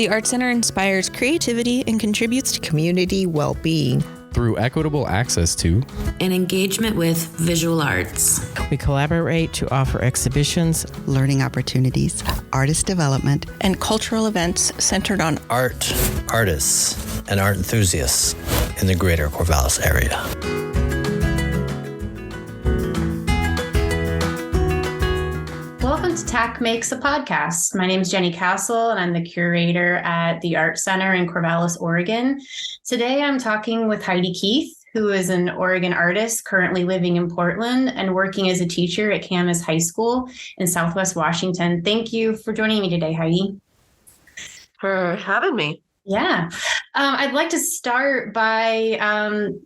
The Art Center inspires creativity and contributes to community well-being through equitable access to and engagement with visual arts. We collaborate to offer exhibitions, learning opportunities, artist development, and cultural events centered on art, artists, and art enthusiasts in the greater Corvallis area. Welcome to TAC Makes a Podcast. My name is Jenny Castle, and I'm the curator at the Art Center in Corvallis, Oregon. Today, I'm talking with Heidi Keith, who is an Oregon artist currently living in Portland and working as a teacher at Camas High School in Southwest Washington. Thank you for joining me today, Heidi. For having me. Yeah. I'd like to start by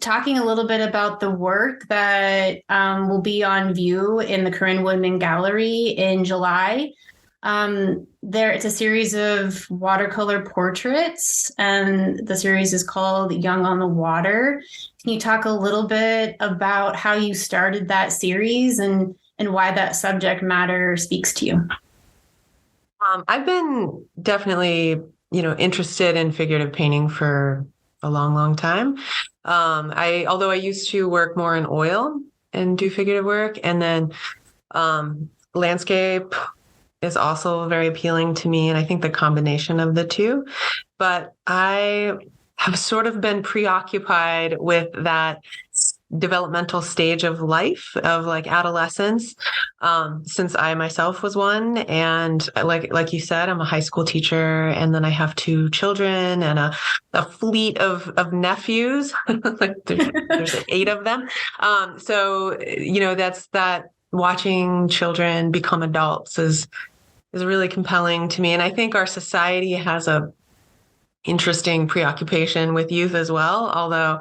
talking a little bit about the work that will be on view in the Corrine Woodman Gallery in July. It's a series of watercolor portraits, and the series is called Young on the Water. Can you talk a little bit about how you started that series and why that subject matter speaks to you? I've been definitely interested in figurative painting for a long, long time. Although I used to work more in oil and do figurative work, and then landscape is also very appealing to me. And I think the combination of the two, but I have sort of been preoccupied with that developmental stage of life of like adolescence, since I myself was one. And like you said, I'm a high school teacher, and then I have two children and a fleet of nephews. Like there's 8 of them. So that's that watching children become adults is really compelling to me. And I think our society has a interesting preoccupation with youth as well, although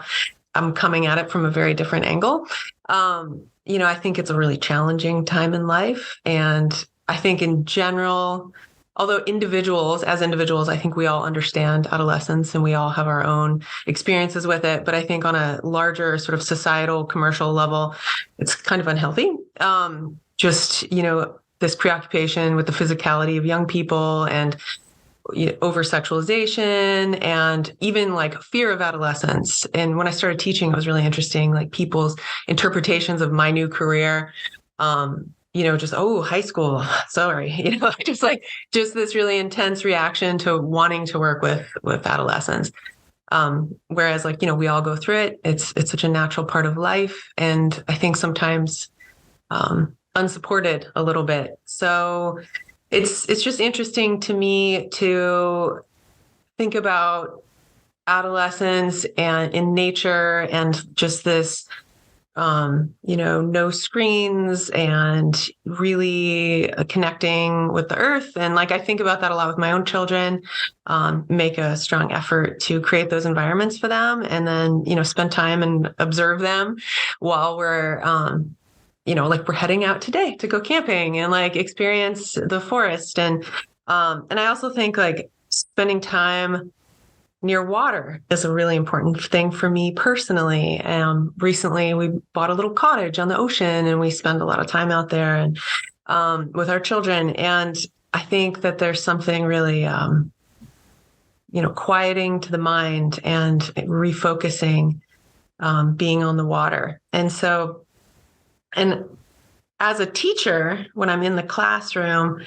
I'm coming at it from a very different angle. I think it's a really challenging time in life. And I think in general, although as individuals, I think we all understand adolescence and we all have our own experiences with it. But I think on a larger sort of societal, commercial level, it's kind of unhealthy. This preoccupation with the physicality of young people and over-sexualization and even like fear of adolescence. And when I started teaching, it was really interesting, like people's interpretations of my new career, high school, sorry, just this really intense reaction to wanting to work with adolescents. Whereas we all go through it. It's such a natural part of life. And I think sometimes unsupported a little bit. So it's just interesting to me to think about adolescence and in nature and just this, no screens and really connecting with the earth. And I think about that a lot with my own children, make a strong effort to create those environments for them and then, spend time and observe them while we're, we're heading out today to go camping and experience the forest. And I also think spending time near water is a really important thing for me personally. Recently we bought a little cottage on the ocean and we spend a lot of time out there and with our children. And I think that there's something really, quieting to the mind and refocusing, being on the water. And as a teacher, when I'm in the classroom,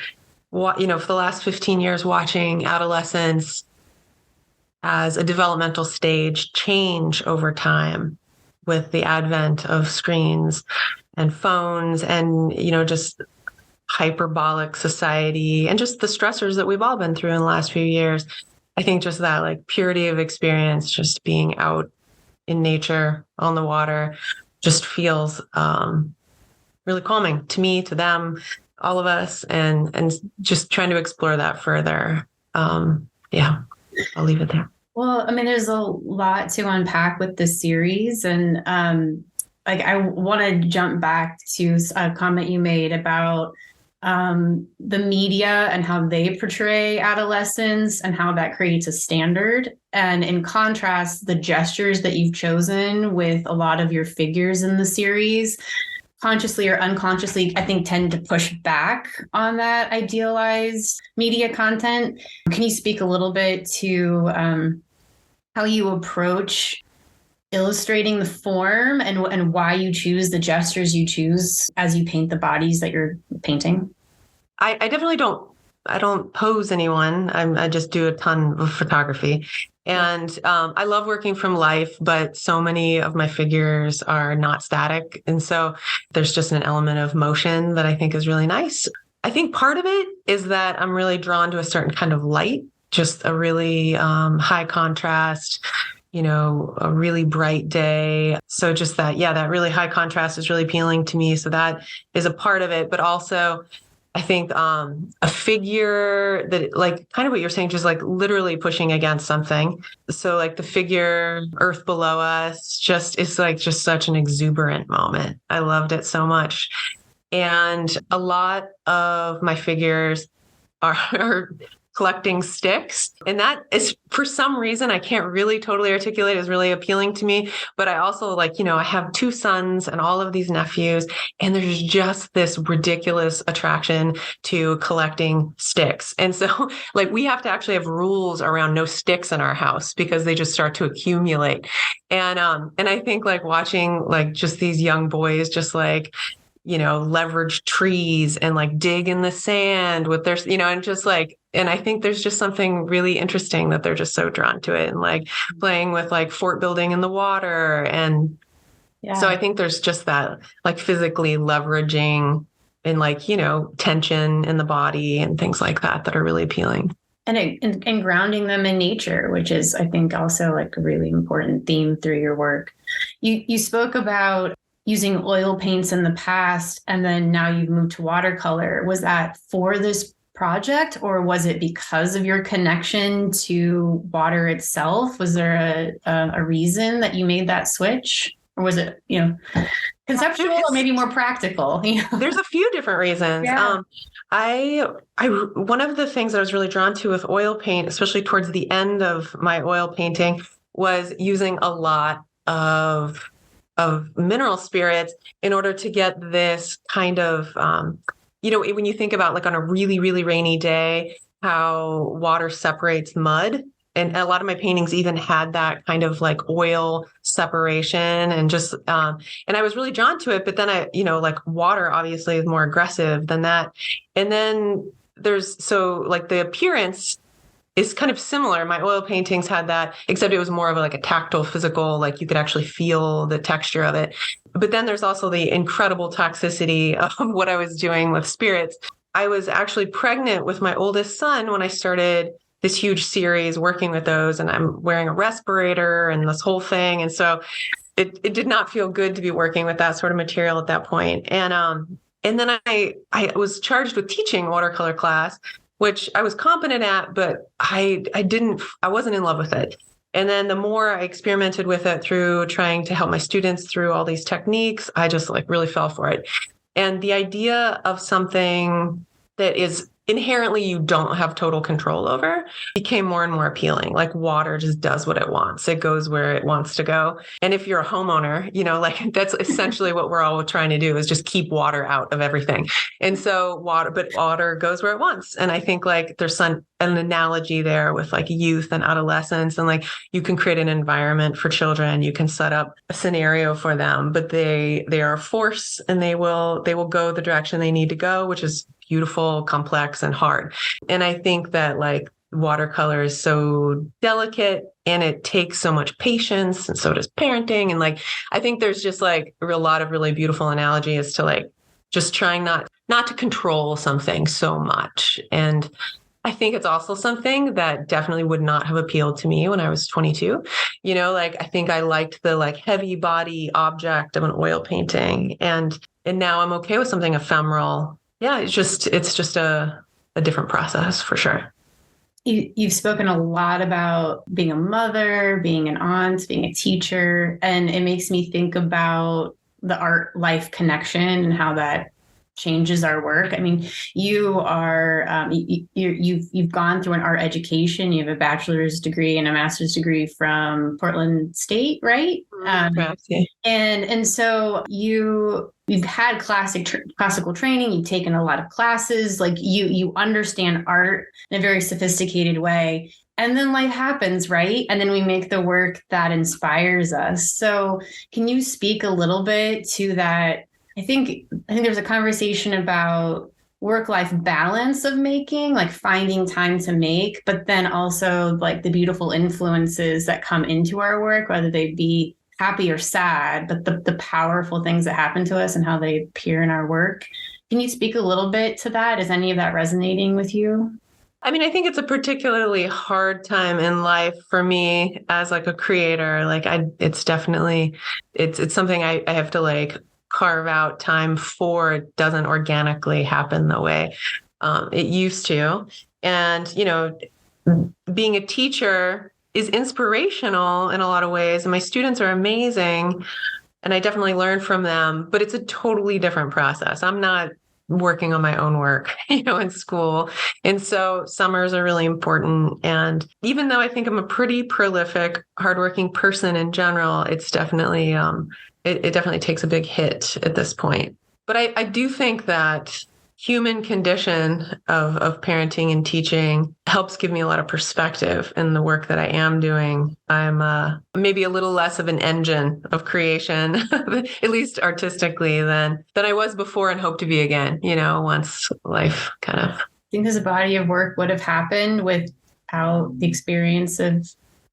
for the last 15 years, watching adolescents as a developmental stage change over time with the advent of screens and phones and, just hyperbolic society and just the stressors that we've all been through in the last few years. I think just that purity of experience, just being out in nature on the water just feels really calming to me, to them, all of us, and just trying to explore that further. I'll leave it there. Well, there's a lot to unpack with this series, and I want to jump back to a comment you made about the media and how they portray adolescence and how that creates a standard. And in contrast, the gestures that you've chosen with a lot of your figures in the series consciously or unconsciously, I think, tend to push back on that idealized media content. Can you speak a little bit to how you approach illustrating the form and why you choose the gestures you choose as you paint the bodies that you're painting? I definitely I don't pose anyone. I just do a ton of photography. And I love working from life, but so many of my figures are not static. And so there's just an element of motion that I think is really nice. I think part of it is that I'm really drawn to a certain kind of light, just a really high contrast, a really bright day. So just that, that really high contrast is really appealing to me. So that is a part of it. But also, I think a figure that, like, kind of what you're saying, just like literally pushing against something. So like the figure Earth Below Us is like just such an exuberant moment. I loved it so much. And a lot of my figures are collecting sticks. And that is, for some reason, I can't really totally articulate, is really appealing to me. But I also I have 2 sons and all of these nephews, and there's just this ridiculous attraction to collecting sticks. And so we have to actually have rules around no sticks in our house because they just start to accumulate. And I think watching just these young boys just leverage trees and dig in the sand with their, and just and I think there's just something really interesting that they're just so drawn to it, and playing with fort building in the water. And so I think there's just that physically leveraging and tension in the body and things like that are really appealing. And grounding them in nature, which is, I think, also a really important theme through your work. You spoke about using oil paints in the past, and then now you've moved to watercolor. Was that for this project, or was it because of your connection to water itself? Was there a reason that you made that switch, or was it conceptual or maybe more practical? There's a few different reasons. Yeah. I one of the things that I was really drawn to with oil paint, especially towards the end of my oil painting, was using a lot of mineral spirits in order to get this kind of, when you think about on a really, really rainy day, how water separates mud. And a lot of my paintings even had that kind of oil separation and just, and I was really drawn to it. But then water obviously is more aggressive than that. And then the appearance is kind of similar. My oil paintings had that, except it was more of a tactile, physical, you could actually feel the texture of it. But then there's also the incredible toxicity of what I was doing with spirits. I was actually pregnant with my oldest son when I started this huge series working with those, and I'm wearing a respirator and this whole thing. And so it did not feel good to be working with that sort of material at that point. And then I was charged with teaching watercolor class, which I was competent at, but I wasn't in love with it. And then the more I experimented with it through trying to help my students through all these techniques, I just really fell for it. And the idea of something that is inherently you don't have total control over became more and more appealing. Water just does what it wants. It goes where it wants to go. And if you're a homeowner, that's essentially what we're all trying to do, is just keep water out of everything. And so water goes where it wants. And I think there's an analogy there with youth and adolescence, and you can create an environment for children. You can set up a scenario for them, but they are a force, and they will go the direction they need to go, which is beautiful, complex, and hard. And I think that watercolor is so delicate, and it takes so much patience, and so does parenting. And I think there's just a lot of really beautiful analogies to just trying not to control something so much. And I think it's also something that definitely would not have appealed to me when I was 22. I think I liked the heavy body object of an oil painting, and now I'm okay with something ephemeral. Yeah, it's just a different process for sure. You've spoken a lot about being a mother, being an aunt, being a teacher, and it makes me think about the art life connection and how that changes our work. I mean, you are you've gone through an art education. You have a bachelor's degree and a master's degree from Portland State, right? Perhaps, yeah. And so you you've had classical training, you've taken a lot of classes, like you understand art in a very sophisticated way. And then life happens, right? And then we make the work that inspires us. So can you speak a little bit to that? I think there's a conversation about work-life balance of making, like finding time to make, but then also like the beautiful influences that come into our work, whether they be happy or sad, but the powerful things that happen to us and how they appear in our work. Can you speak a little bit to that? Is any of that resonating with you? I mean, I think it's a particularly hard time in life for me as like a creator. Like it's definitely, it's something I have to like carve out time for. It doesn't organically happen the way it used to. And, being a teacher is inspirational in a lot of ways. And my students are amazing. And I definitely learn from them, but it's a totally different process. I'm not working on my own work, in school. And so summers are really important. And even though I think I'm a pretty prolific, hardworking person in general, it's definitely, it definitely takes a big hit at this point. But I do think that human condition of parenting and teaching helps give me a lot of perspective in the work that I am doing. I'm maybe a little less of an engine of creation, at least artistically, than I was before and hope to be again, once life kind of. I think this body of work would have happened without the experience of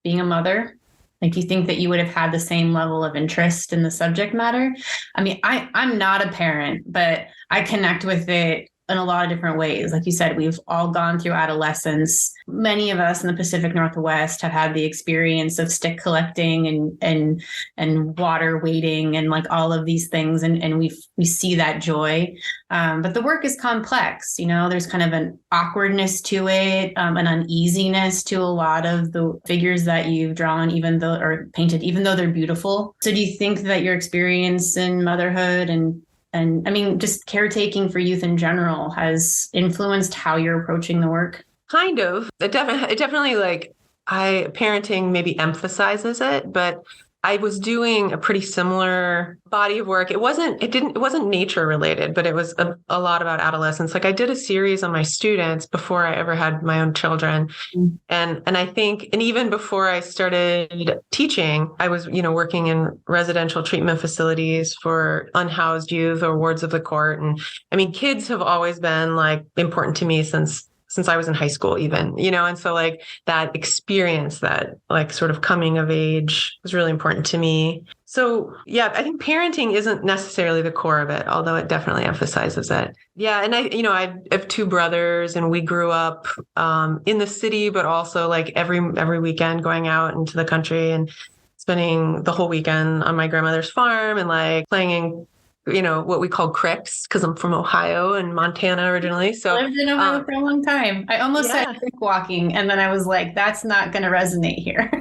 being a mother. Like, you think that you would have had the same level of interest in the subject matter? I mean, I'm not a parent, but I connect with it in a lot of different ways. Like you said, we've all gone through adolescence. Many of us in the Pacific Northwest have had the experience of stick collecting and water waiting and like all of these things. And we see that joy. But the work is complex. There's kind of an awkwardness to it, an uneasiness to a lot of the figures that you've drawn, or painted, even though they're beautiful. So do you think that your experience in motherhood and I mean, just caretaking for youth in general has influenced how you're approaching the work? Kind of. It definitely parenting maybe emphasizes it, but I was doing a pretty similar body of work. It wasn't nature related, but it was a lot about adolescence. Like, I did a series on my students before I ever had my own children. And I think, and even before I started teaching, I was, working in residential treatment facilities for unhoused youth or wards of the court. And I mean, kids have always been like important to me since I was in high school even, and so like that experience, that like sort of coming of age was really important to me. So yeah, I think parenting isn't necessarily the core of it, although it definitely emphasizes it. Yeah. And I have two brothers, and we grew up in the city, but also like every weekend going out into the country and spending the whole weekend on my grandmother's farm and like playing in what we call cricks, because I'm from Ohio and Montana originally. So I lived in Ohio for a long time. I almost said creek walking, and then I was like, that's not going to resonate here.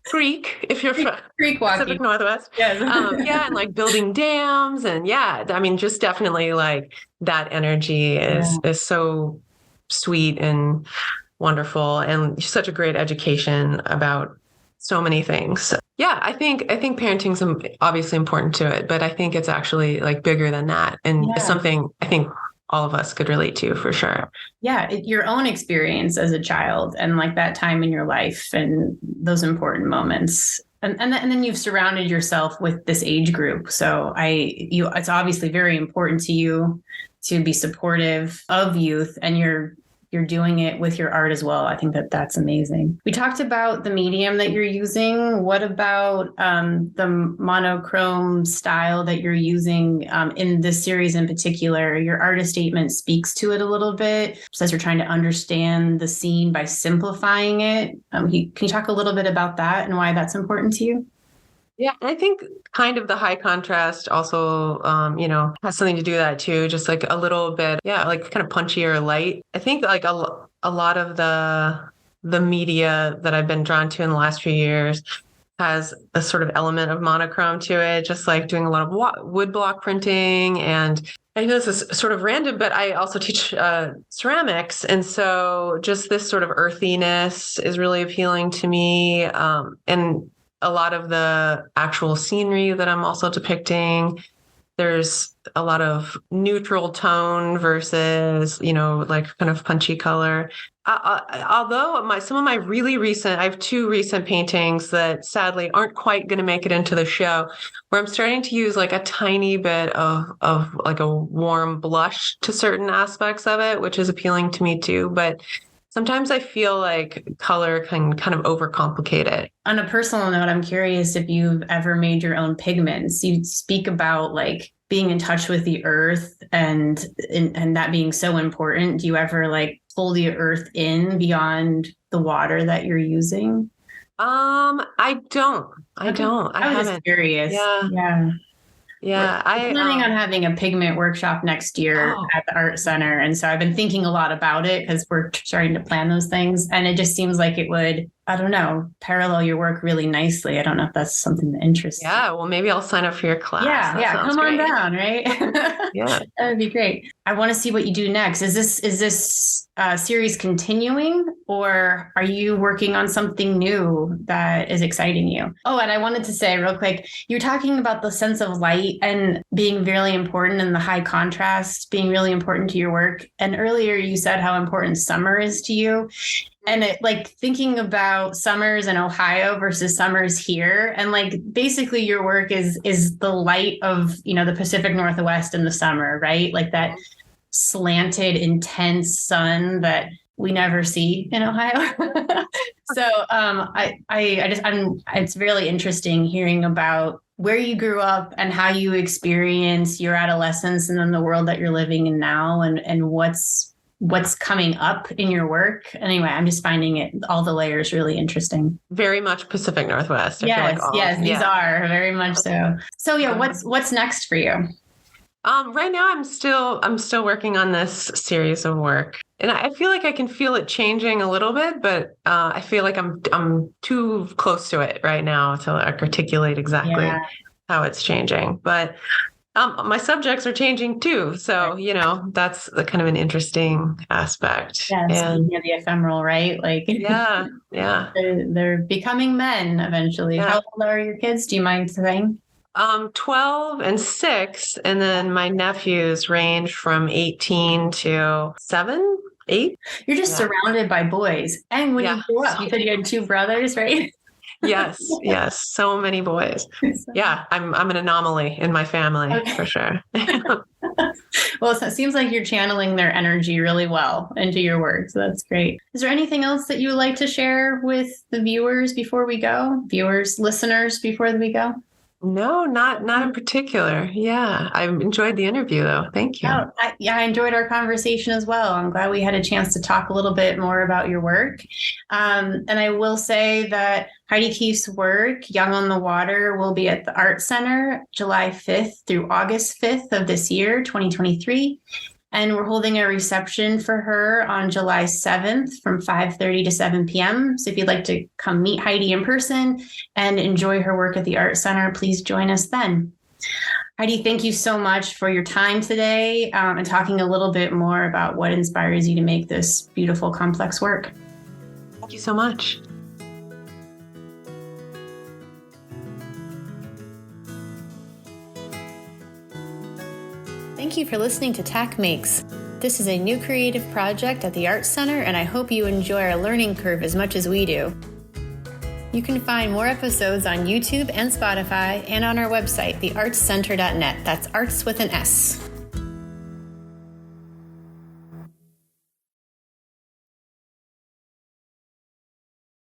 Creek, if you're from creek walking. Pacific Northwest. Yes. And like building dams, and I mean, just definitely like that energy is so sweet and wonderful, and such a great education about so many things. Yeah, I think parenting's obviously important to it, but I think it's actually like bigger than that, and it's something I think all of us could relate to for sure. Yeah, your own experience as a child and like that time in your life and those important moments. And then you've surrounded yourself with this age group. So it's obviously very important to you to be supportive of youth, and you're doing it with your art as well. I think that's amazing. We talked about the medium that you're using. What about the monochrome style that you're using in this series in particular? Your artist statement speaks to it a little bit. It says you're trying to understand the scene by simplifying it. Can you talk a little bit about that and why that's important to you? Yeah, I think kind of the high contrast also, has something to do with that too. Just like a little bit, like kind of punchier light. I think like a lot of the media that I've been drawn to in the last few years has a sort of element of monochrome to it, just like doing a lot of wood block printing. And I know this is sort of random, but I also teach ceramics. And so just this sort of earthiness is really appealing to me. And a lot of the actual scenery that I'm also depicting there's a lot of neutral tone versus, like kind of punchy color. Although some of my I have two recent paintings that sadly aren't quite going to make it into the show, where I'm starting to use like a tiny bit of like a warm blush to certain aspects of it, which is appealing to me too. But sometimes I feel like color can kind of overcomplicate it. On a personal note, I'm curious if you've ever made your own pigments. You speak about like being in touch with the earth and that being so important. Do you ever like pull the earth in beyond the water that you're using? I don't. I was just curious. Yeah. I'm planning on having a pigment workshop next year at the Art Center. And so I've been thinking a lot about it because we're starting to plan those things. And it just seems like it would, I don't know, parallel your work really nicely. I don't know if that's something that interests you. Yeah, well, maybe I'll sign up for your class. Yeah, come on down, right? Yeah. That would be great. I want to see what you do next. Is this series continuing, or are you working on something new that is exciting you? Oh, and I wanted to say real quick, you're talking about the sense of light and being really important, and the high contrast being really important to your work. And earlier you said how important summer is to you. And like thinking about summers in Ohio versus summers here, and like basically your work is the light of, the Pacific Northwest in the summer, right? Like that slanted, intense sun that we never see in Ohio. So it's really interesting hearing about where you grew up and how you experience your adolescence and then the world that you're living in now, and what's coming up in your work. Anyway, I'm just finding all the layers really interesting. Very much Pacific Northwest. Yes, these are very much so. So yeah, what's next for you? Right now I'm still working on this series of work, and I feel like I can feel it changing a little bit, but I feel like I'm too close to it right now to articulate exactly how it's changing. But my subjects are changing too. So, that's the kind of an interesting aspect. Yeah, and the ephemeral, right? Like, yeah. They're becoming men eventually. Yeah. How old are your kids? Do you mind saying? 12 and 6. And then my nephews range from 18 to 7, 8. You're just surrounded by boys. And when you grew up, you said you had 2 brothers, right? Yes. So many boys. Yeah, I'm an anomaly in my family for sure. Well, so it seems like you're channeling their energy really well into your work. So that's great. Is there anything else that you would like to share with the viewers before we go? Listeners before we go? No, not in particular. Yeah, I enjoyed the interview though. Thank you. I enjoyed our conversation as well. I'm glad we had a chance to talk a little bit more about your work. And I will say that Heidi Keith's work, Young on the Water, will be at the Art Center July 5th through August 5th of this year, 2023. And we're holding a reception for her on July 7th from 5:30 to 7 p.m. So if you'd like to come meet Heidi in person and enjoy her work at the Art Center, please join us then. Heidi, thank you so much for your time today and talking a little bit more about what inspires you to make this beautiful, complex work. Thank you so much. Thank you for listening to TAC Makes. This is a new creative project at the Art Center, and I hope you enjoy our learning curve as much as we do. You can find more episodes on YouTube and Spotify and on our website, theartscenter.net. That's arts with an S.